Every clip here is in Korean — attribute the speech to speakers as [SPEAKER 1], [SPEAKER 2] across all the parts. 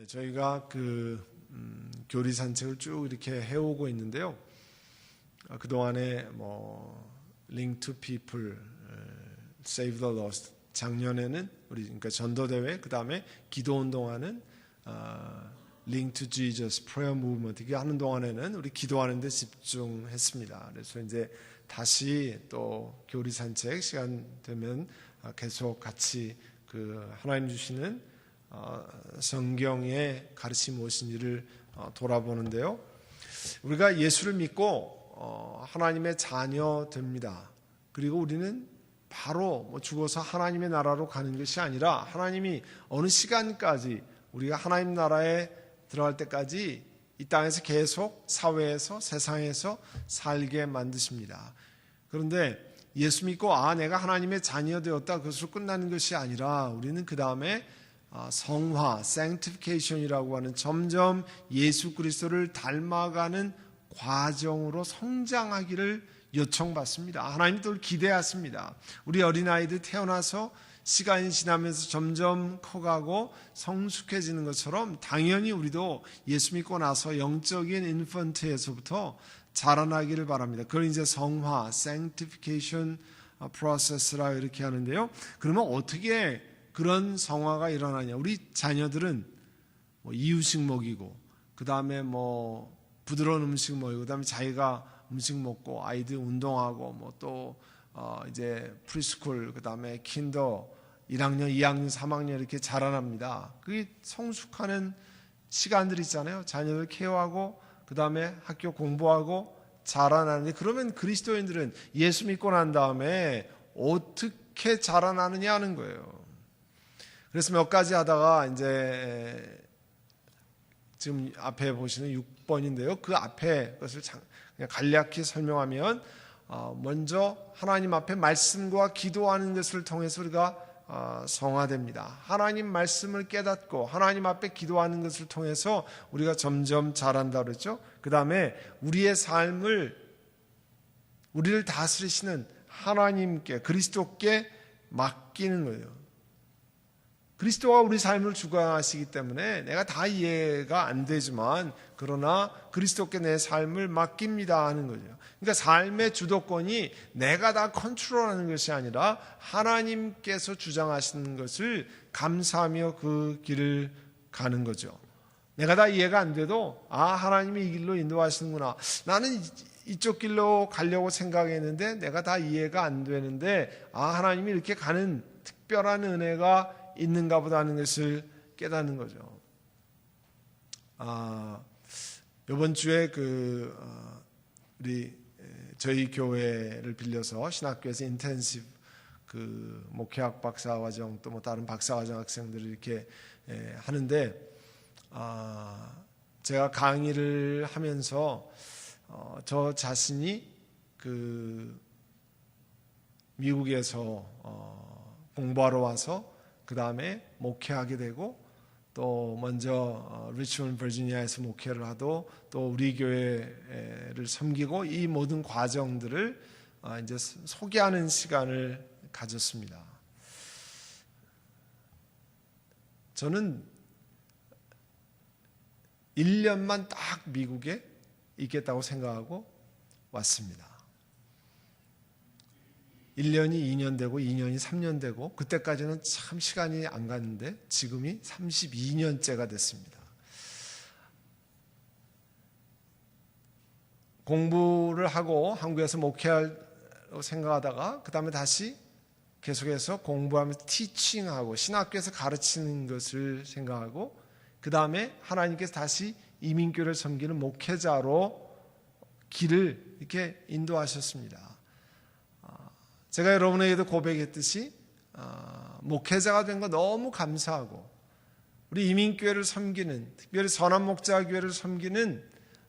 [SPEAKER 1] 저희가 교리 산책을 쭉 이렇게 해오고 있는데요. 그동안에 Link to People, Save the Lost, 작년에는 그러니까 전도대회, 그 다음에 기도운동하는 Link to Jesus, Prayer Movement, 이게 하는 동안에는 우리 기도하는 데 집중했습니다. 그래서 이제 다시 또 교리 산책 시간 되면 계속 같이 하나님 주시는 성경의 가르침 무엇인지를 돌아보는데요. 우리가 예수를 믿고 하나님의 자녀 됩니다. 그리고 우리는 바로 죽어서 하나님의 나라로 가는 것이 아니라 하나님이 어느 시간까지 우리가 하나님 나라에 들어갈 때까지 이 땅에서 계속 사회에서 세상에서 살게 만드십니다. 그런데 예수 믿고 내가 하나님의 자녀 되었다, 그것으로 끝나는 것이 아니라 우리는 그 다음에 성화, sanctification이라고 하는 점점 예수 그리스도를 닮아가는 과정으로 성장하기를 요청받습니다. 하나님이 또 기대하십니다. 우리 어린아이들 태어나서 시간이 지나면서 점점 커가고 성숙해지는 것처럼 당연히 우리도 예수 믿고 나서 영적인 인펀트에서부터 자라나기를 바랍니다. 그걸 이제 성화, sanctification process라 이렇게 하는데요. 그러면 어떻게 그런 성화가 일어나냐? 우리 자녀들은 이유식 먹이고, 그 다음에 부드러운 음식 먹이고, 그 다음에 자기가 음식 먹고, 아이들 운동하고, 또 이제 프리스쿨, 그 다음에 킨더 1학년, 2학년, 3학년 이렇게 자라납니다. 그게 성숙하는 시간들 있잖아요. 자녀들 케어하고, 그 다음에 학교 공부하고 자라나는데, 그러면 그리스도인들은 예수 믿고 난 다음에 어떻게 자라나느냐 하는 거예요. 그래서 몇 가지 하다가 이제 지금 앞에 보시는 6번인데요. 그 앞에 것을 그냥 간략히 설명하면, 먼저 하나님 앞에 말씀과 기도하는 것을 통해서 우리가 성화됩니다. 하나님 말씀을 깨닫고 하나님 앞에 기도하는 것을 통해서 우리가 점점 자란다 그랬죠. 그 다음에 우리의 삶을, 우리를 다스리시는 하나님께, 그리스도께 맡기는 거예요. 그리스도가 우리 삶을 주관하시기 때문에 내가 다 이해가 안 되지만, 그러나 그리스도께 내 삶을 맡깁니다 하는 거죠. 그러니까 삶의 주도권이 내가 다 컨트롤하는 것이 아니라 하나님께서 주장하시는 것을 감사하며 그 길을 가는 거죠. 내가 다 이해가 안 돼도 하나님이 이 길로 인도하시는구나. 나는 이쪽 길로 가려고 생각했는데 내가 다 이해가 안 되는데 하나님이 이렇게 가는 특별한 은혜가 있는가 보다 하는 것을 깨닫는 거죠. 이번 주에 저희 교회를 빌려서 신학교에서 인텐시브 목회학 박사과정, 또 다른 박사과정 학생들을 이렇게 하는데, 제가 강의를 하면서 저 자신이 미국에서 공부하러 와서 그 다음에 목회하게 되고, 또 먼저 리치몬드 버지니아에서 목회를 하도 또 우리 교회를 섬기고, 이 모든 과정들을 이제 소개하는 시간을 가졌습니다. 저는 1년만 딱 미국에 있겠다고 생각하고 왔습니다. 1년이 2년 되고 2년이 3년 되고, 그때까지는 참 시간이 안 갔는데 지금이 32년째가 됐습니다. 공부를 하고 한국에서 목회하려고 생각하다가 그 다음에 다시 계속해서 공부하면서 티칭하고 신학교에서 가르치는 것을 생각하고, 그 다음에 하나님께서 다시 이민교를 섬기는 목회자로 길을 이렇게 인도하셨습니다. 제가 여러분에게도 고백했듯이 목회자가 된 거 너무 감사하고, 우리 이민교회를 섬기는, 특별히 선한목자교회를 섬기는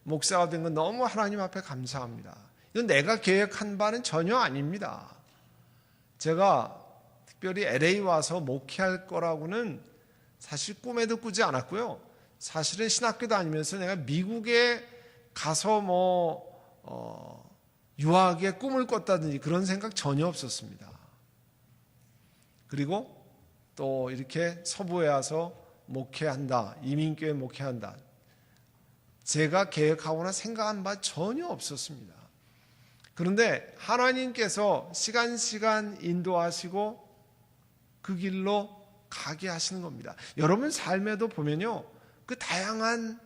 [SPEAKER 1] 목사가 된 건 너무 하나님 앞에 감사합니다. 이건 내가 계획한 바는 전혀 아닙니다. 제가 특별히 LA 와서 목회할 거라고는 사실 꿈에도 꾸지 않았고요. 사실은 신학교 다니면서 내가 미국에 가서 유학의 꿈을 꿨다든지 그런 생각 전혀 없었습니다. 그리고 또 이렇게 서부에 와서 목회한다, 이민교회 목회한다, 제가 계획하거나 생각한 바 전혀 없었습니다. 그런데 하나님께서 시간 인도하시고 그 길로 가게 하시는 겁니다. 여러분 삶에도 보면요, 그 다양한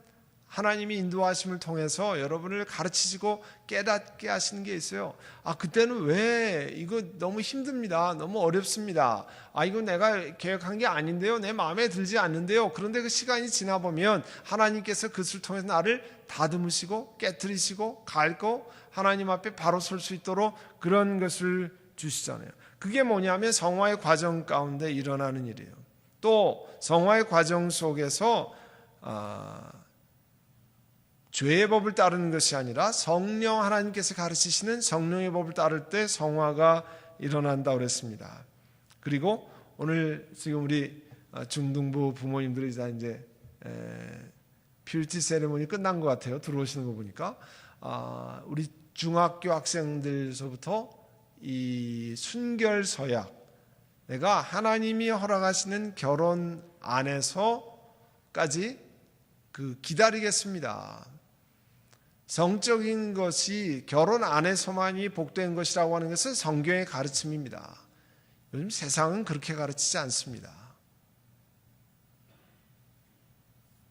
[SPEAKER 1] 하나님이 인도하심을 통해서 여러분을 가르치시고 깨닫게 하시는 게 있어요. 그때는 왜 이거 너무 힘듭니다. 너무 어렵습니다. 이거 내가 계획한 게 아닌데요. 내 마음에 들지 않는데요. 그런데 그 시간이 지나보면 하나님께서 그것을 통해서 나를 다듬으시고 깨트리시고 갈고 하나님 앞에 바로 설 수 있도록 그런 것을 주시잖아요. 그게 뭐냐면 성화의 과정 가운데 일어나는 일이에요. 또 성화의 과정 속에서 죄의 법을 따르는 것이 아니라 성령 하나님께서 가르치시는 성령의 법을 따를 때 성화가 일어난다고 그랬습니다. 그리고 오늘 지금 우리 중등부 부모님들이 이제 퓨리티 세레모니 끝난 것 같아요. 들어오시는 거 보니까 우리 중학교 학생들서부터 이 순결 서약, 내가 하나님이 허락하시는 결혼 안에서까지 기다리겠습니다. 성적인 것이 결혼 안에서만이 복된 것이라고 하는 것은 성경의 가르침입니다. 요즘 세상은 그렇게 가르치지 않습니다.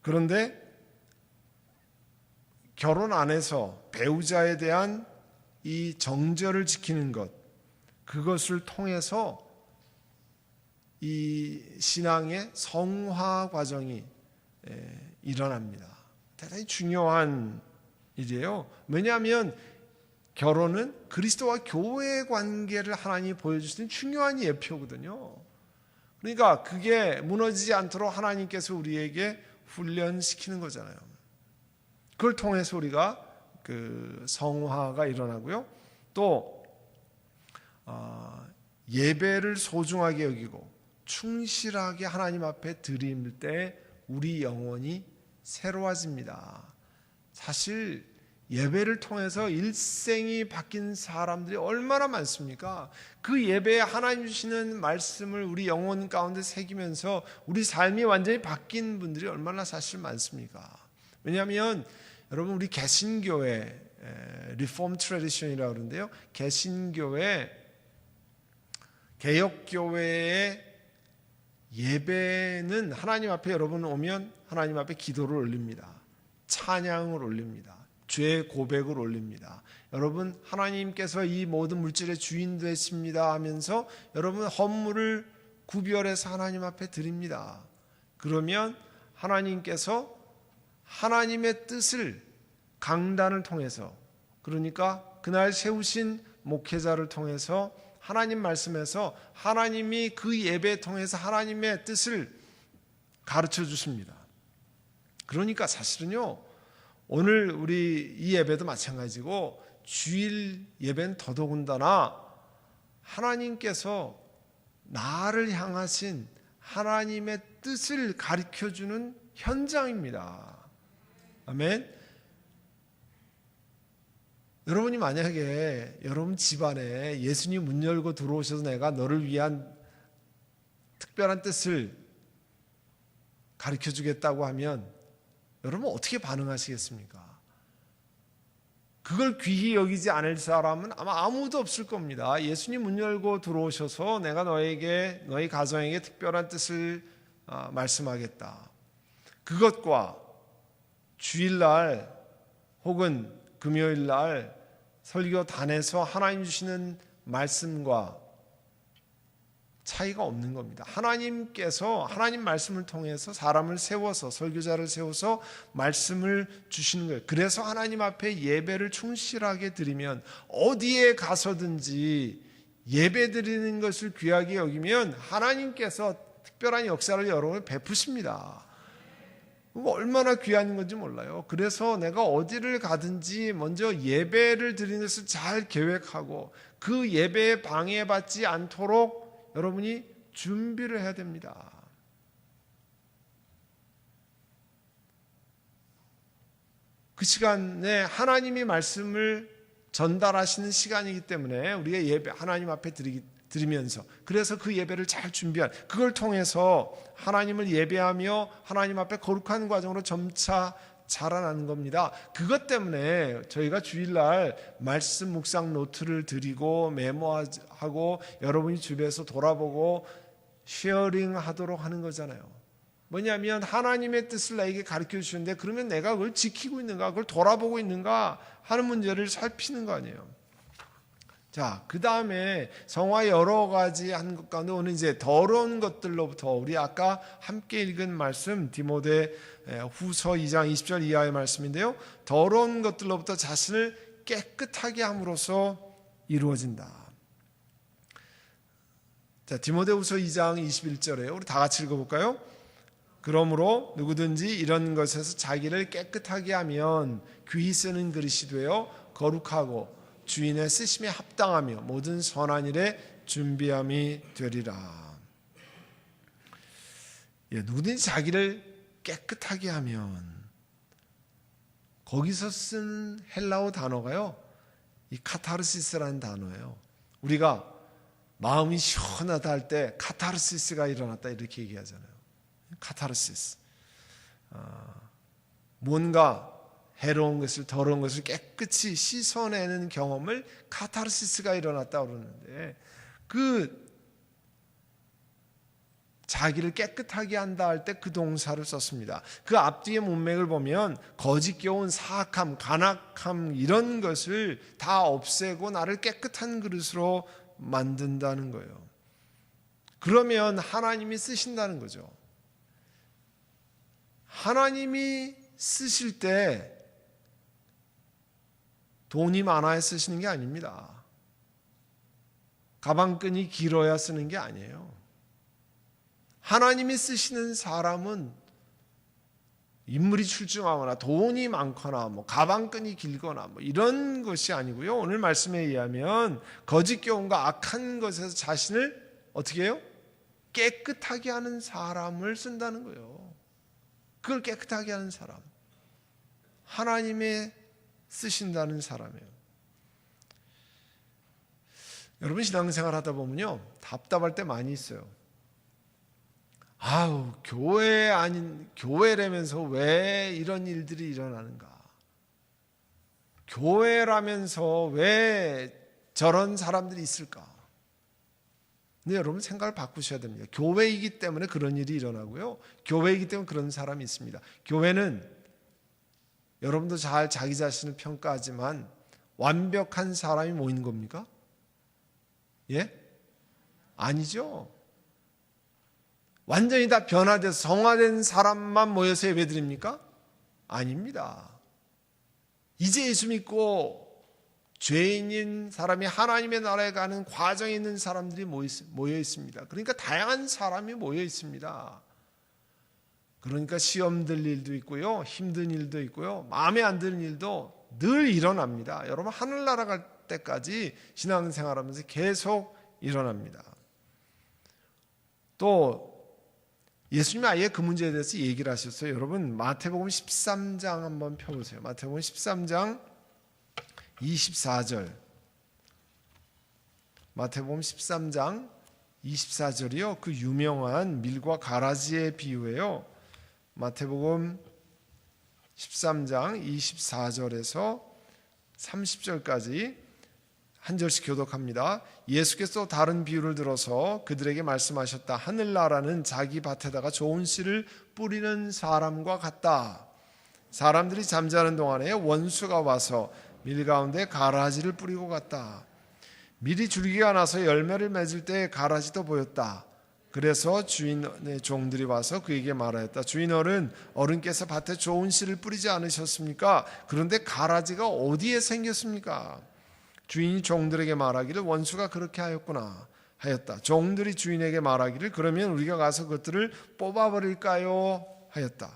[SPEAKER 1] 그런데 결혼 안에서 배우자에 대한 이 정절을 지키는 것, 그것을 통해서 이 신앙의 성화 과정이 일어납니다. 대단히 중요한 일이에요. 왜냐하면 결혼은 그리스도와 교회의 관계를 하나님이 보여주시는 중요한 예표거든요. 그러니까 그게 무너지지 않도록 하나님께서 우리에게 훈련시키는 거잖아요. 그걸 통해서 우리가 성화가 일어나고요. 또 예배를 소중하게 여기고 충실하게 하나님 앞에 드릴 때 우리 영혼이 새로워집니다. 사실 예배를 통해서 일생이 바뀐 사람들이 얼마나 많습니까? 그 예배에 하나님 주시는 말씀을 우리 영혼 가운데 새기면서 우리 삶이 완전히 바뀐 분들이 얼마나 사실 많습니까? 왜냐하면 여러분, 우리 개신교회 리폼 트래디션이라고 그러는데요, 개신교회 개혁교회의 예배는 하나님 앞에 여러분 오면 하나님 앞에 기도를 올립니다. 찬양을 올립니다. 죄 고백을 올립니다. 여러분, 하나님께서 이 모든 물질의 주인 되십니다 하면서 여러분 헌물을 구별해서 하나님 앞에 드립니다. 그러면 하나님께서 하나님의 뜻을 강단을 통해서, 그러니까 그날 세우신 목회자를 통해서 하나님 말씀에서 하나님이 그 예배를 통해서 하나님의 뜻을 가르쳐 주십니다. 그러니까 사실은요, 오늘 우리 이 예배도 마찬가지고 주일 예배는 더더군다나 하나님께서 나를 향하신 하나님의 뜻을 가르쳐주는 현장입니다. 아멘. 여러분이 만약에 여러분 집안에 예수님 문 열고 들어오셔서 내가 너를 위한 특별한 뜻을 가르쳐주겠다고 하면 여러분 어떻게 반응하시겠습니까? 그걸 귀히 여기지 않을 사람은 아마 아무도 없을 겁니다. 예수님 문 열고 들어오셔서 내가 너에게, 너희 가정에게 특별한 뜻을 말씀하겠다. 그것과 주일날 혹은 금요일날 설교단에서 하나님 주시는 말씀과 차이가 없는 겁니다. 하나님께서 하나님 말씀을 통해서 사람을 세워서, 설교자를 세워서 말씀을 주시는 거예요. 그래서 하나님 앞에 예배를 충실하게 드리면, 어디에 가서든지 예배 드리는 것을 귀하게 여기면 하나님께서 특별한 역사를 여러분을 베푸십니다. 얼마나 귀한 건지 몰라요. 그래서 내가 어디를 가든지 먼저 예배를 드리는 것을 잘 계획하고 그 예배에 방해받지 않도록 여러분이 준비를 해야 됩니다. 그 시간에 하나님이 말씀을 전달하시는 시간이기 때문에 우리가 예배 하나님 앞에 드리면서, 그래서 그 예배를 잘 준비한, 그걸 통해서 하나님을 예배하며 하나님 앞에 거룩한 과정으로 점차 자라나는 겁니다. 그것 때문에 저희가 주일날 말씀 묵상 노트를 드리고 메모하고 여러분이 집에서 돌아보고 쉐어링 하도록 하는 거잖아요. 뭐냐면 하나님의 뜻을 나에게 가르쳐 주시는데, 그러면 내가 그걸 지키고 있는가, 그걸 돌아보고 있는가 하는 문제를 살피는 거 아니에요. 자, 그 다음에 성화 여러 가지 한 것 가운데 오늘 이제 더러운 것들로부터, 우리 아까 함께 읽은 말씀 디모데 후서 2장 20절 이하의 말씀인데요, 더러운 것들로부터 자신을 깨끗하게 함으로써 이루어진다. 자, 디모데 후서 2장 21절에요. 우리 다 같이 읽어볼까요? 그러므로 누구든지 이런 것에서 자기를 깨끗하게 하면 귀히 쓰는 그릇이 되어 거룩하고 주인의 쓰심에 합당하며 모든 선한 일에 준비함이 되리라. 누구든지 자기를 깨끗하게 하면, 거기서 쓴 헬라어 단어가요, 이 카타르시스라는 단어예요. 우리가 마음이 시원하다 할 때 카타르시스가 일어났다 이렇게 얘기하잖아요. 카타르시스. 뭔가 해로운 것을, 더러운 것을 깨끗이 씻어내는 경험을 카타르시스가 일어났다고 그러는데, 그 자기를 깨끗하게 한다 할 때 그 동사를 썼습니다. 그 앞뒤의 문맥을 보면 거짓교훈, 사악함, 간악함 이런 것을 다 없애고 나를 깨끗한 그릇으로 만든다는 거예요. 그러면 하나님이 쓰신다는 거죠. 하나님이 쓰실 때 돈이 많아야 쓰시는 게 아닙니다. 가방끈이 길어야 쓰는 게 아니에요. 하나님이 쓰시는 사람은 인물이 출중하거나 돈이 많거나 뭐 가방끈이 길거나 뭐 이런 것이 아니고요. 오늘 말씀에 의하면 거짓 교훈과 악한 것에서 자신을 어떻게 해요? 깨끗하게 하는 사람을 쓴다는 거예요. 그걸 깨끗하게 하는 사람, 하나님의 쓰신다는 사람이에요. 여러분 신앙생활 하다 보면요, 답답할 때 많이 있어요. 아우, 교회 아닌 교회라면서 왜 이런 일들이 일어나는가? 교회라면서 왜 저런 사람들이 있을까? 근데 여러분 생각을 바꾸셔야 됩니다. 교회이기 때문에 그런 일이 일어나고요, 교회이기 때문에 그런 사람이 있습니다. 교회는 여러분도 잘 자기 자신을 평가하지만 완벽한 사람이 모이는 겁니까? 예? 아니죠. 완전히 다 변화돼서 성화된 사람만 모여서 예배드립니까? 아닙니다. 이제 예수 믿고 죄인인 사람이 하나님의 나라에 가는 과정에 있는 사람들이 모여 있습니다. 그러니까 다양한 사람이 모여 있습니다. 그러니까 시험 들 일도 있고요, 힘든 일도 있고요, 마음에 안 드는 일도 늘 일어납니다. 여러분 하늘나라 갈 때까지 신앙생활하면서 계속 일어납니다. 또 예수님이 아예 그 문제에 대해서 얘기를 하셨어요. 여러분 마태복음 13장 한번 펴보세요. 마태복음 13장 24절. 마태복음 13장 24절이요, 그 유명한 밀과 가라지의 비유예요. 마태복음 13장 24절에서 30절까지 한 절씩 교독합니다. 예수께서 다른 비유를 들어서 그들에게 말씀하셨다. 하늘나라는 자기 밭에다가 좋은 씨를 뿌리는 사람과 같다. 사람들이 잠자는 동안에 원수가 와서 밀 가운데 가라지를 뿌리고 갔다. 밀이 줄기가 나서 열매를 맺을 때 가라지도 보였다. 그래서 주인의 종들이 와서 그에게 말하였다. 주인 어른께서 밭에 좋은 씨를 뿌리지 않으셨습니까? 그런데 가라지가 어디에 생겼습니까? 주인이 종들에게 말하기를 원수가 그렇게 하였구나 하였다. 종들이 주인에게 말하기를 그러면 우리가 가서 그것들을 뽑아버릴까요? 하였다.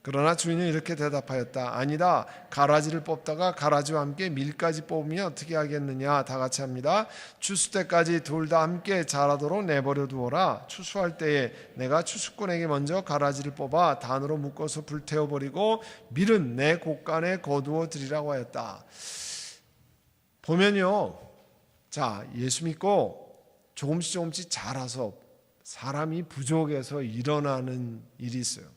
[SPEAKER 1] 그러나 주인은 이렇게 대답하였다. 아니다. 가라지를 뽑다가 가라지와 함께 밀까지 뽑으면 어떻게 하겠느냐. 다 같이 합니다. 추수 때까지 둘 다 함께 자라도록 내버려 두어라. 추수할 때에 내가 추수꾼에게 먼저 가라지를 뽑아 단으로 묶어서 불태워버리고 밀은 내 곳간에 거두어 드리라고 하였다. 보면요, 자, 예수 믿고 조금씩 자라서 사람이 부족해서 일어나는 일이 있어요.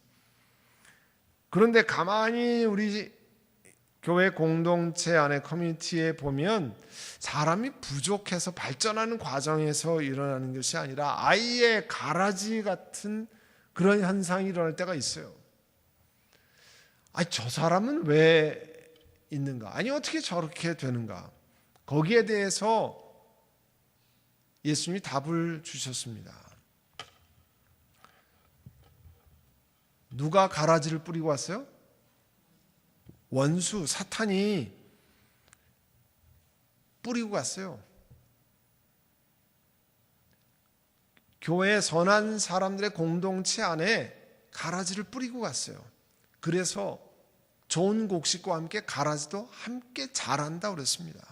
[SPEAKER 1] 그런데 가만히 우리 교회 공동체 안에 커뮤니티에 보면 사람이 부족해서 발전하는 과정에서 일어나는 것이 아니라 아예 가라지 같은 그런 현상이 일어날 때가 있어요. 아니, 저 사람은 왜 있는가? 아니, 어떻게 저렇게 되는가? 거기에 대해서 예수님이 답을 주셨습니다. 누가 가라지를 뿌리고 왔어요? 원수, 사탄이 뿌리고 갔어요. 교회의 선한 사람들의 공동체 안에 가라지를 뿌리고 갔어요. 그래서 좋은 곡식과 함께 가라지도 함께 자란다 그랬습니다.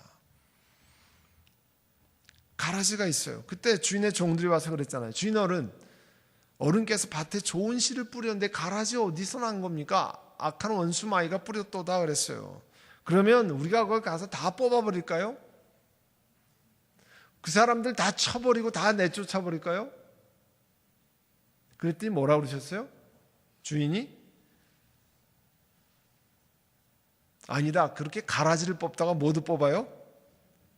[SPEAKER 1] 가라지가 있어요. 그때 주인의 종들이 와서 그랬잖아요. 주인 어른께서 밭에 좋은 씨를 뿌렸는데 가라지 어디서 난 겁니까? 악한 원수마귀가 뿌렸도다 그랬어요. 그러면 우리가 그걸 가서 다 뽑아버릴까요? 그 사람들 다 쳐버리고 다 내쫓아버릴까요? 그랬더니 뭐라고 그러셨어요? 주인이 아니다. 그렇게 가라지를 뽑다가 모두 뽑아요?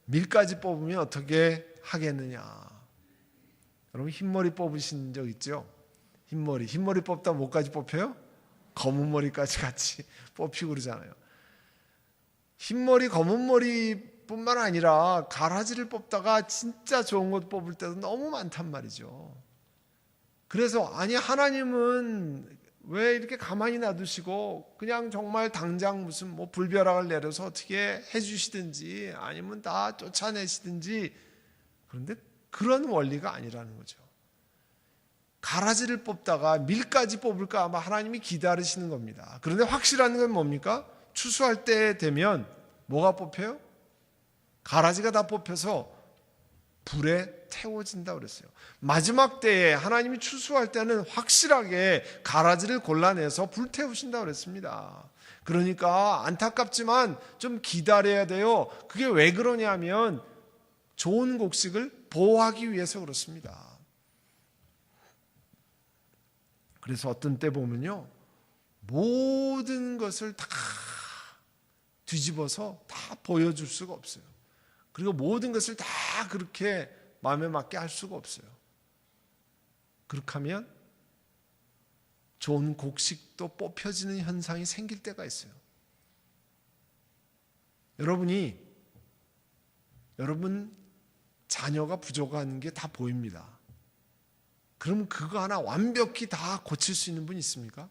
[SPEAKER 1] 밀까지 뽑으면 어떻게 하겠느냐. 여러분 흰머리 뽑으신 적 있죠? 흰머리 뽑다 뭐까지 뽑혀요? 검은 머리까지 같이 뽑히고 그러잖아요. 흰머리 검은 머리뿐만 아니라 가라지를 뽑다가 진짜 좋은 것 뽑을 때도 너무 많단 말이죠. 그래서 아니 하나님은 왜 이렇게 가만히 놔두시고 그냥 정말 당장 무슨 뭐 불벼락을 내려서 어떻게 해주시든지 아니면 다 쫓아내시든지, 그런데 그런 원리가 아니라는 거죠. 가라지를 뽑다가 밀까지 뽑을까 아마 하나님이 기다리시는 겁니다. 그런데 확실한 건 뭡니까? 추수할 때 되면 뭐가 뽑혀요? 가라지가 다 뽑혀서 불에 태워진다 그랬어요. 마지막 때에 하나님이 추수할 때는 확실하게 가라지를 골라내서 불태우신다 그랬습니다. 그러니까 안타깝지만 좀 기다려야 돼요. 그게 왜 그러냐면 좋은 곡식을 보호하기 위해서 그렇습니다. 그래서 어떤 때 보면요, 모든 것을 다 뒤집어서 다 보여줄 수가 없어요. 그리고 모든 것을 다 그렇게 마음에 맞게 할 수가 없어요. 그렇게 하면 좋은 곡식도 뽑혀지는 현상이 생길 때가 있어요. 여러분 자녀가 부족한 게 다 보입니다. 그럼 그거 하나 완벽히 다 고칠 수 있는 분 있습니까?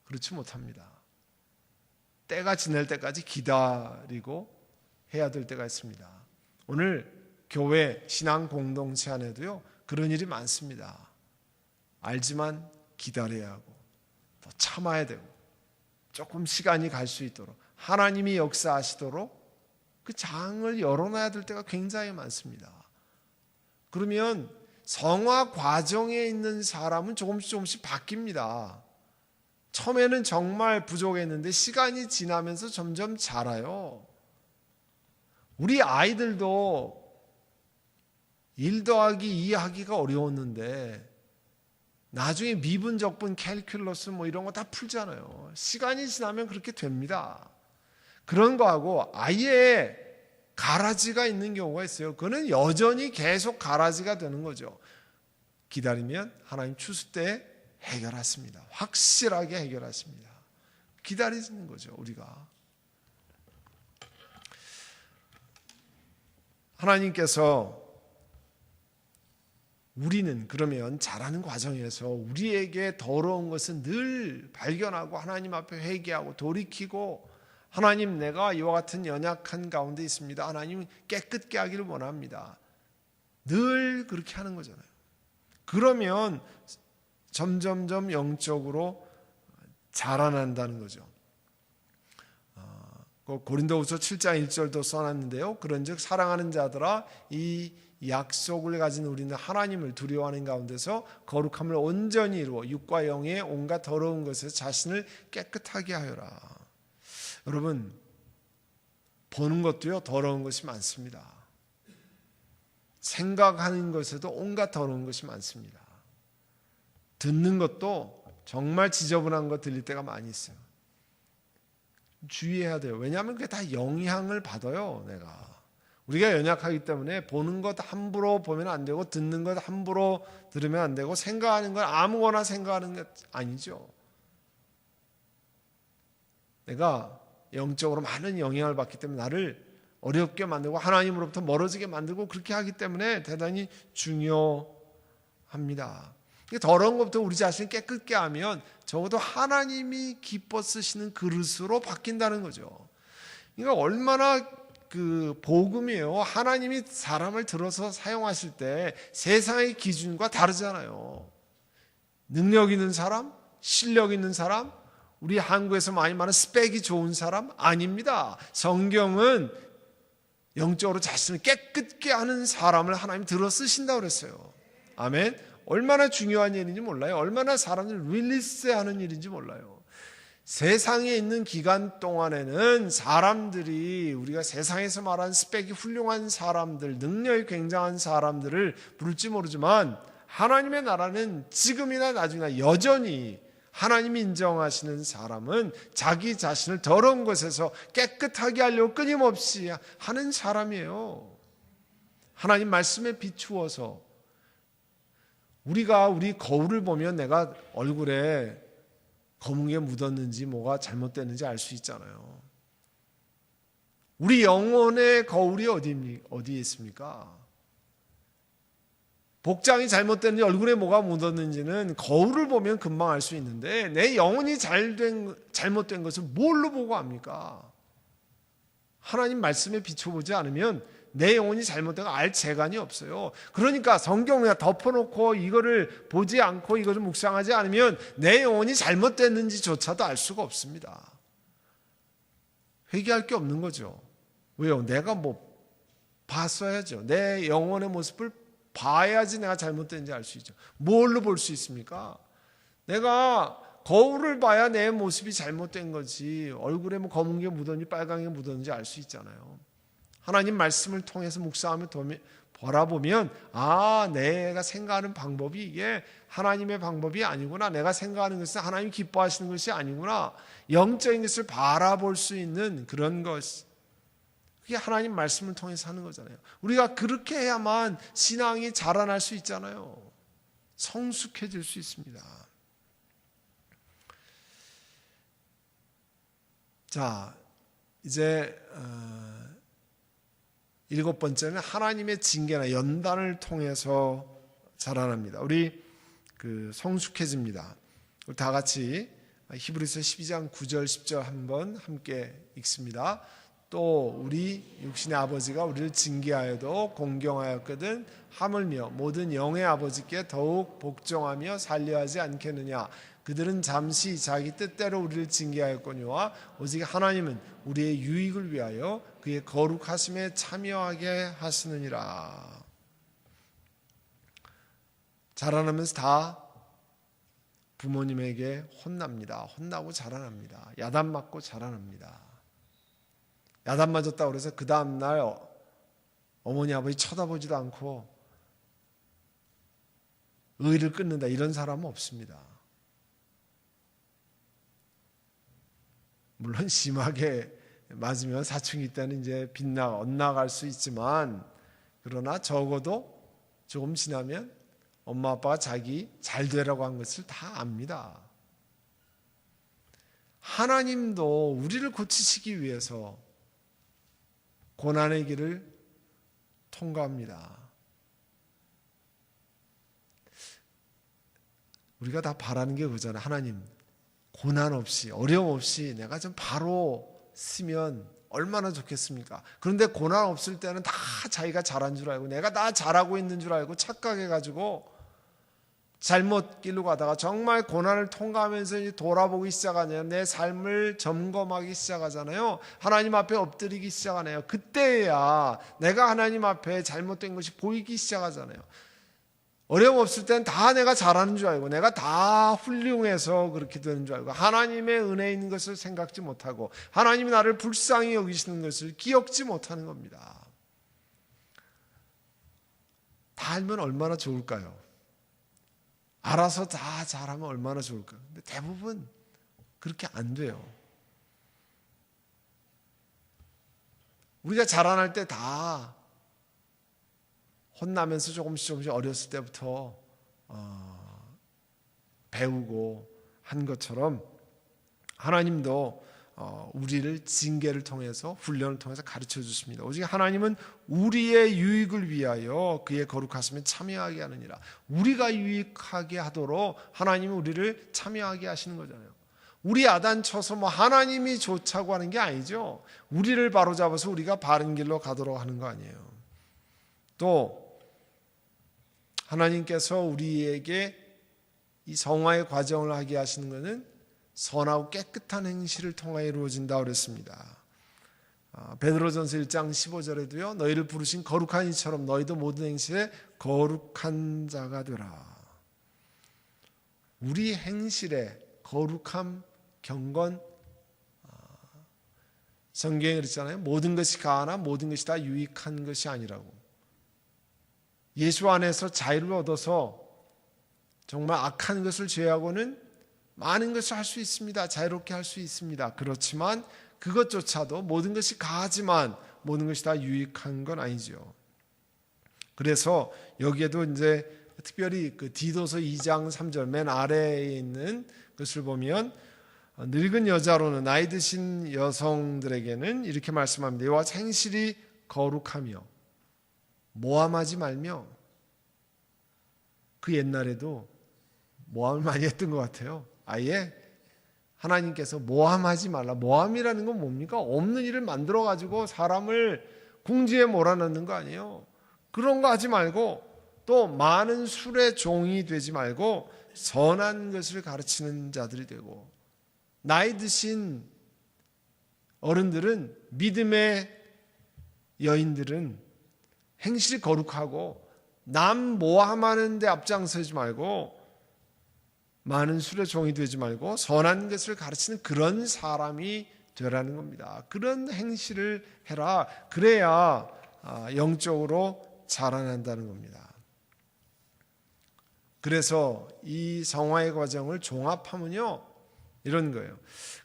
[SPEAKER 1] 그렇지 못합니다. 때가 지날 때까지 기다리고 해야 될 때가 있습니다. 오늘 교회 신앙 공동체 안에도요 그런 일이 많습니다. 알지만 기다려야 하고 또 참아야 되고 조금 시간이 갈 수 있도록 하나님이 역사하시도록 그 장을 열어놔야 될 때가 굉장히 많습니다. 그러면 성화 과정에 있는 사람은 조금씩 바뀝니다. 처음에는 정말 부족했는데 시간이 지나면서 점점 자라요. 우리 아이들도 1 더하기 2 하기가 어려웠는데 나중에 미분, 적분, 캘큘러스 뭐 이런 거 다 풀잖아요. 시간이 지나면 그렇게 됩니다. 그런 거하고 아예 가라지가 있는 경우가 있어요. 그거는 여전히 계속 가라지가 되는 거죠. 기다리면 하나님 추수 때 해결하십니다. 확실하게 해결하십니다. 기다리는 거죠, 우리가. 하나님께서 우리는 그러면 자라는 과정에서 우리에게 더러운 것은 늘 발견하고 하나님 앞에 회개하고 돌이키고 하나님 내가 이와 같은 연약한 가운데 있습니다. 하나님 깨끗게 하기를 원합니다. 늘 그렇게 하는 거잖아요. 그러면 점점점 영적으로 자라난다는 거죠. 고린도후서 7장 1절도 써놨는데요. 그런즉 사랑하는 자들아 이 약속을 가진 우리는 하나님을 두려워하는 가운데서 거룩함을 온전히 이루어 육과 영의 온갖 더러운 것에서 자신을 깨끗하게 하여라. 여러분 보는 것도요 더러운 것이 많습니다. 생각하는 것에도 온갖 더러운 것이 많습니다. 듣는 것도 정말 지저분한 거 들릴 때가 많이 있어요. 주의해야 돼요. 왜냐하면 그게 다 영향을 받아요. 우리가 연약하기 때문에 보는 것 함부로 보면 안 되고, 듣는 것 함부로 들으면 안 되고, 생각하는 건 아무거나 생각하는 것 아니죠. 내가 영적으로 많은 영향을 받기 때문에 나를 어렵게 만들고 하나님으로부터 멀어지게 만들고, 그렇게 하기 때문에 대단히 중요합니다. 더러운 것부터 우리 자신을 깨끗게 하면 적어도 하나님이 기뻐 쓰시는 그릇으로 바뀐다는 거죠. 그러니까 얼마나 복음이에요. 하나님이 사람을 들어서 사용하실 때 세상의 기준과 다르잖아요. 능력 있는 사람, 실력 있는 사람, 우리 한국에서 많이 말하는 스펙이 좋은 사람 아닙니다. 성경은 영적으로 자신을 깨끗게 하는 사람을 하나님 들어 쓰신다고 그랬어요. 아멘. 얼마나 중요한 일인지 몰라요. 얼마나 사람을 릴리스하는 일인지 몰라요. 세상에 있는 기간 동안에는 사람들이, 우리가 세상에서 말하는 스펙이 훌륭한 사람들, 능력이 굉장한 사람들을 부를지 모르지만, 하나님의 나라는 지금이나 나중이나 여전히 하나님이 인정하시는 사람은 자기 자신을 더러운 것에서 깨끗하게 하려고 끊임없이 하는 사람이에요. 하나님 말씀에 비추어서 우리가 우리 거울을 보면 내가 얼굴에 검은 게 묻었는지 뭐가 잘못됐는지 알 수 있잖아요. 우리 영혼의 거울이 어디에 있습니까? 복장이 잘못됐는지 얼굴에 뭐가 묻었는지는 거울을 보면 금방 알 수 있는데, 내 영혼이 잘못된 것을 뭘로 보고 압니까? 하나님 말씀에 비춰보지 않으면 내 영혼이 잘못된 거 알 재간이 없어요. 그러니까 성경을 그냥 덮어놓고 이거를 보지 않고 이거를 묵상하지 않으면 내 영혼이 잘못됐는지조차도 알 수가 없습니다. 회개할 게 없는 거죠. 왜요? 내가 봤어야죠. 내 영혼의 모습을 봐야지 내가 잘못된지 알 수 있죠. 뭘로 볼 수 있습니까? 내가 거울을 봐야 내 모습이 잘못된 거지, 얼굴에 검은 게 묻었는지 빨간 게 묻었는지 알 수 있잖아요. 하나님 말씀을 통해서 묵상하며 바라보면, 내가 생각하는 방법이 이게 하나님의 방법이 아니구나, 내가 생각하는 것은 하나님이 기뻐하시는 것이 아니구나, 영적인 것을 바라볼 수 있는 그런 것, 그게 하나님 말씀을 통해서 하는 거잖아요. 우리가 그렇게 해야만 신앙이 자라날 수 있잖아요. 성숙해질 수 있습니다. 자, 이제 7번째는 하나님의 징계나 연단을 통해서 자라납니다. 우리 성숙해집니다. 우리 다 같이 히브리서 12장 9절 10절 한번 함께 읽습니다. 또 우리 육신의 아버지가 우리를 징계하여도 공경하였거든 하물며 모든 영의 아버지께 더욱 복종하며 살려하지 않겠느냐. 그들은 잠시 자기 뜻대로 우리를 징계하였거니와 오직 하나님은 우리의 유익을 위하여 그의 거룩하심에 참여하게 하시느니라. 자라나면서 다 부모님에게 혼납니다. 혼나고 자라납니다. 야단 맞고 자라납니다. 야단 맞았다고 그래서 그 다음날 어머니 아버지 쳐다보지도 않고 의를 끊는다, 이런 사람은 없습니다. 물론 심하게 맞으면 사춘기 때는 이제 엇나갈 수 있지만, 그러나 적어도 조금 지나면 엄마 아빠가 자기 잘 되라고 한 것을 다 압니다. 하나님도 우리를 고치시기 위해서 고난의 길을 통과합니다. 우리가 다 바라는 게 그거잖아요. 하나님, 고난 없이, 어려움 없이 내가 좀 바로 쓰면 얼마나 좋겠습니까? 그런데 고난 없을 때는 다 자기가 잘한 줄 알고, 내가 다 잘하고 있는 줄 알고 착각해가지고 잘못 길로 가다가 정말 고난을 통과하면서 이제 돌아보기 시작하네요. 내 삶을 점검하기 시작하잖아요. 하나님 앞에 엎드리기 시작하네요. 그때야 내가 하나님 앞에 잘못된 것이 보이기 시작하잖아요. 어려움 없을 때는 다 내가 잘하는 줄 알고, 내가 다 훌륭해서 그렇게 되는 줄 알고, 하나님의 은혜인 것을 생각지 못하고, 하나님이 나를 불쌍히 여기시는 것을 기억지 못하는 겁니다. 다 알면 얼마나 좋을까요? 알아서 다 잘하면 얼마나 좋을까요? 근데 대부분 그렇게 안 돼요. 우리가 자라날 때 다 혼나면서 조금씩 어렸을 때부터 배우고 한 것처럼 하나님도 우리를 징계를 통해서 훈련을 통해서 가르쳐 주십니다. 오직 하나님은 우리의 유익을 위하여 그의 거룩하심에 참여하게 하느니라. 우리가 유익하게 하도록 하나님은 우리를 참여하게 하시는 거잖아요. 우리 야단 쳐서 하나님이 좋자고 하는 게 아니죠. 우리를 바로잡아서 우리가 바른 길로 가도록 하는 거 아니에요. 또 하나님께서 우리에게 이 성화의 과정을 하게 하시는 것은 선하고 깨끗한 행실을 통하여 이루어진다 그랬습니다. 베드로전서 1장 15절에도요. 너희를 부르신 거룩한 이처럼 너희도 모든 행실에 거룩한 자가 되라. 우리 행실에 거룩함, 경건, 성경에 그랬잖아요. 모든 것이 가하나 모든 것이 다 유익한 것이 아니라고. 예수 안에서 자유를 얻어서 정말 악한 것을 제하고는 많은 것을 할 수 있습니다. 자유롭게 할 수 있습니다. 그렇지만 그것조차도 모든 것이 가하지만 모든 것이 다 유익한 건 아니죠. 그래서 여기에도 이제 특별히 그 디도서 2장 3절 맨 아래에 있는 것을 보면 늙은 여자로는 나이 드신 여성들에게는 이렇게 말씀합니다. 이와 행실이 거룩하며 모함하지 말며. 그 옛날에도 모함을 많이 했던 것 같아요. 아예 하나님께서 모함하지 말라. 모함이라는 건 뭡니까? 없는 일을 만들어 가지고 사람을 궁지에 몰아넣는 거 아니에요. 그런 거 하지 말고 또 많은 술의 종이 되지 말고 선한 것을 가르치는 자들이 되고, 나이 드신 어른들은, 믿음의 여인들은 행실이 거룩하고 남 모함하는 데 앞장서지 말고 많은 술의 종이 되지 말고 선한 것을 가르치는 그런 사람이 되라는 겁니다. 그런 행실을 해라. 그래야 영적으로 자라난다는 겁니다. 그래서 이 성화의 과정을 종합하면요, 이런 거예요.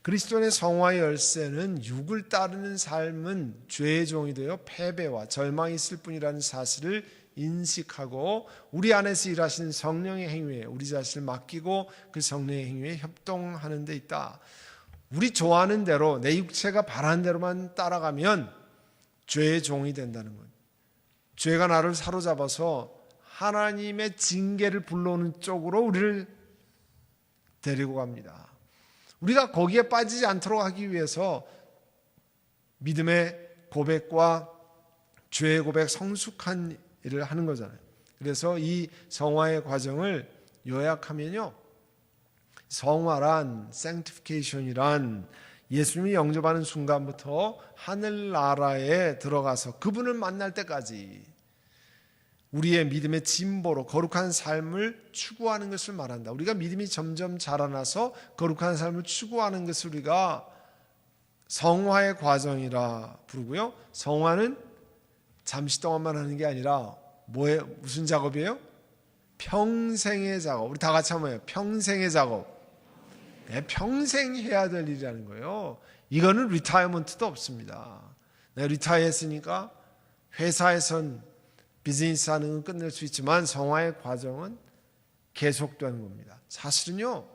[SPEAKER 1] 그리스도의 성화의 열쇠는 육을 따르는 삶은 죄의 종이 되어 패배와 절망이 있을 뿐이라는 사실을 인식하고 우리 안에서 일하시는 성령의 행위에 우리 자신을 맡기고 그 성령의 행위에 협동하는 데 있다. 우리 좋아하는 대로, 내 육체가 바라는 대로만 따라가면 죄의 종이 된다는 거예요. 죄가 나를 사로잡아서 하나님의 징계를 불러오는 쪽으로 우리를 데리고 갑니다. 우리가 거기에 빠지지 않도록 하기 위해서 믿음의 고백과 죄의 고백, 성숙한 일을 하는 거잖아요. 그래서 이 성화의 과정을 요약하면요, 성화란, sanctification이란 예수님이 영접하는 순간부터 하늘나라에 들어가서 그분을 만날 때까지 우리의 믿음의 진보로 거룩한 삶을 추구하는 것을 말한다. 우리가 믿음이 점점 자라나서 거룩한 삶을 추구하는 것을 우리가 성화의 과정이라 부르고요. 성화는 잠시 동안만 하는 게 아니라 무슨 작업이에요? 평생의 작업. 우리 다 같이 한번 해요. 평생의 작업. 네, 평생 해야 될 일이라는 거예요. 이거는 리타이어먼트도 없습니다. 내가 리타이어 했으니까 회사에선 비즈니스 하는 건 끝낼 수 있지만 성화의 과정은 계속되는 겁니다. 사실은요,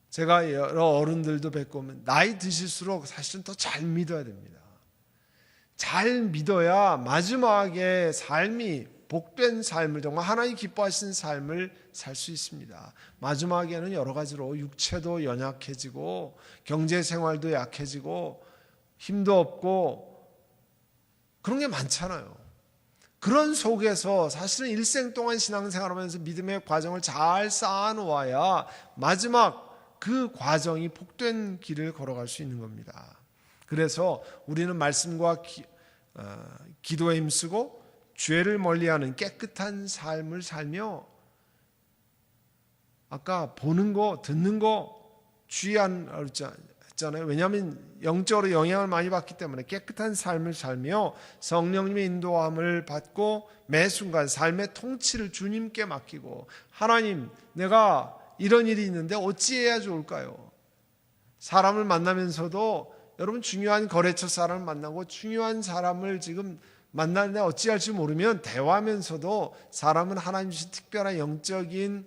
[SPEAKER 1] 제가 여러 어른들도 뵙고 오면 나이 드실수록 사실은 더 잘 믿어야 됩니다. 잘 믿어야 마지막에 삶이 복된 삶을, 정말 하나님 기뻐하시는 삶을 살 수 있습니다. 마지막에는 여러 가지로 육체도 연약해지고 경제생활도 약해지고 힘도 없고 그런 게 많잖아요. 그런 속에서 사실은 일생 동안 신앙생활하면서 믿음의 과정을 잘 쌓아놓아야 마지막 그 과정이 복된 길을 걸어갈 수 있는 겁니다. 그래서 우리는 말씀과 기도에 힘쓰고 죄를 멀리하는 깨끗한 삶을 살며, 아까 보는 거, 듣는 거 싶잖아요. 왜냐하면 영적으로 영향을 많이 받기 때문에 깨끗한 삶을 살며 성령님의 인도함을 받고 매 순간 삶의 통치를 주님께 맡기고, 하나님, 내가 이런 일이 있는데 어찌해야 좋을까요? 사람을 만나면서도 여러분, 중요한 거래처 사람을 만나고 중요한 사람을 지금 만나는데 어찌할지 모르면 대화하면서도 사람은 하나님 주신 특별한 영적인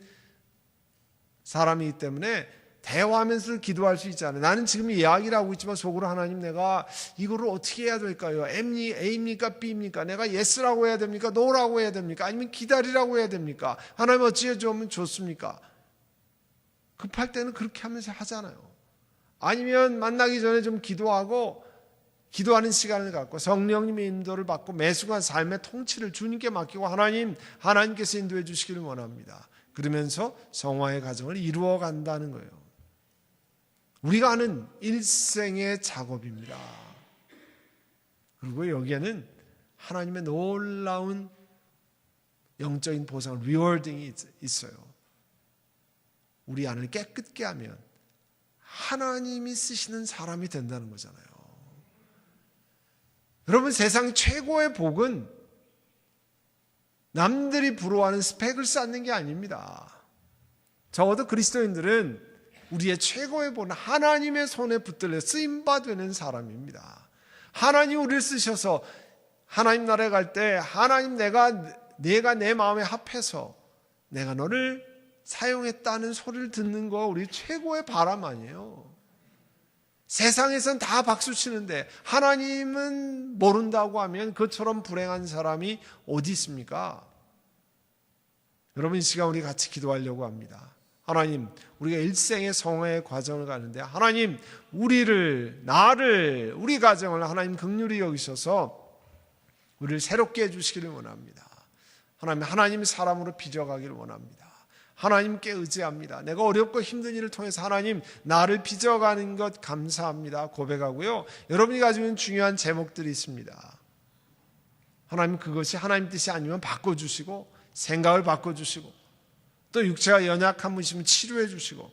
[SPEAKER 1] 사람이기 때문에 대화하면서 기도할 수 있잖아요. 나는 지금 이야기를 하고 있지만 속으로 하나님, 내가 이거를 어떻게 해야 될까요? A입니까? B입니까? 내가 Yes라고 해야 됩니까? No라고 해야 됩니까? 아니면 기다리라고 해야 됩니까? 하나님 어찌 해주면 좋습니까? 급할 때는 그렇게 하면서 하잖아요. 아니면 만나기 전에 좀 기도하고 기도하는 시간을 갖고 성령님의 인도를 받고 매 순간 삶의 통치를 주님께 맡기고 하나님께서 인도해 주시기를 원합니다. 그러면서 성화의 과정을 이루어 간다는 거예요. 우리가 하는 일생의 작업입니다. 그리고 여기에는 하나님의 놀라운 영적인 보상, 리워딩이 있어요. 우리 안을 깨끗게 하면 하나님이 쓰시는 사람이 된다는 거잖아요. 여러분, 세상 최고의 복은 남들이 부러워하는 스펙을 쌓는 게 아닙니다. 적어도 그리스도인들은 우리의 최고의 복은 하나님의 손에 붙들려 쓰임받는 사람입니다. 하나님 우리를 쓰셔서 하나님 나라에 갈 때 하나님, 내가 내 마음에 합해서 내가 너를 사용했다는 소리를 듣는 거 우리 최고의 바람 아니에요. 세상에선 다 박수 치는데 하나님은 모른다고 하면 그처럼 불행한 사람이 어디 있습니까? 여러분, 이 시간 우리 같이 기도하려고 합니다. 하나님, 우리가 일생의 성화의 과정을 가는데 하나님, 나를, 우리 가정을 하나님 긍휼히 여기셔서 우리를 새롭게 해주시기를 원합니다. 하나님 사람으로 빚어가기를 원합니다. 하나님께 의지합니다. 내가 어렵고 힘든 일을 통해서 하나님, 나를 빚어가는 것 감사합니다 고백하고요. 여러분이 가지고 있는 중요한 제목들이 있습니다. 하나님, 그것이 하나님 뜻이 아니면 바꿔주시고, 생각을 바꿔주시고, 또 육체가 연약한 분이시면 치료해 주시고,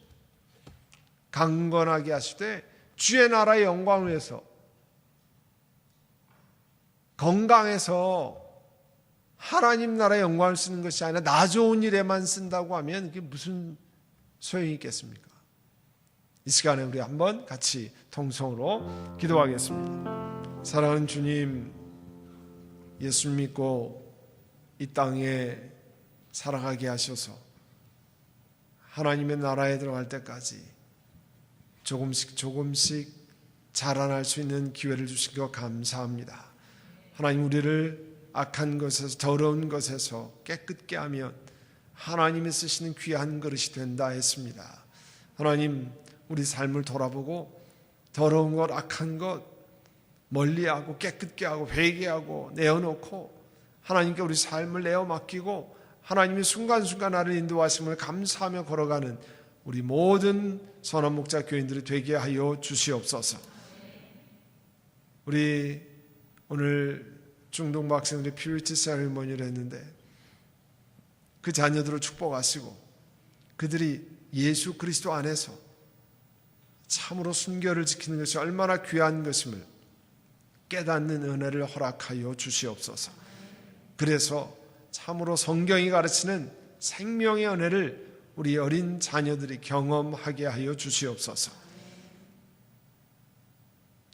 [SPEAKER 1] 강건하게 하시되 주의 나라의 영광을 위해서 건강해서 하나님 나라의 영광을 쓰는 것이 아니라 나 좋은 일에만 쓴다고 하면 그게 무슨 소용이 있겠습니까? 이 시간에 우리 한번 같이 통성으로 기도하겠습니다. 사랑하는 주님, 예수 믿고 이 땅에 살아가게 하셔서 하나님의 나라에 들어갈 때까지 조금씩 자라날 수 있는 기회를 주신 것 감사합니다. 하나님, 우리를 악한 것에서, 더러운 것에서 깨끗게 하면 하나님이 쓰시는 귀한 그릇이 된다 했습니다. 하나님, 우리 삶을 돌아보고 더러운 것, 악한 것 멀리하고 깨끗게 하고 회개하고 내어놓고 하나님께 우리 삶을 내어 맡기고 하나님이 순간순간 나를 인도하심을 감사하며 걸어가는 우리 모든 선한 목자 교인들이 되게 하여 주시옵소서. 우리 오늘 중동부 학생들의 퓨리티 세리머니를 했는데 그 자녀들을 축복하시고 그들이 예수 그리스도 안에서 참으로 순결을 지키는 것이 얼마나 귀한 것임을 깨닫는 은혜를 허락하여 주시옵소서. 그래서 참으로 성경이 가르치는 생명의 은혜를 우리 어린 자녀들이 경험하게 하여 주시옵소서.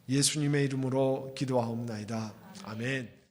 [SPEAKER 1] 예수님의 이름으로 기도하옵나이다. 아멘.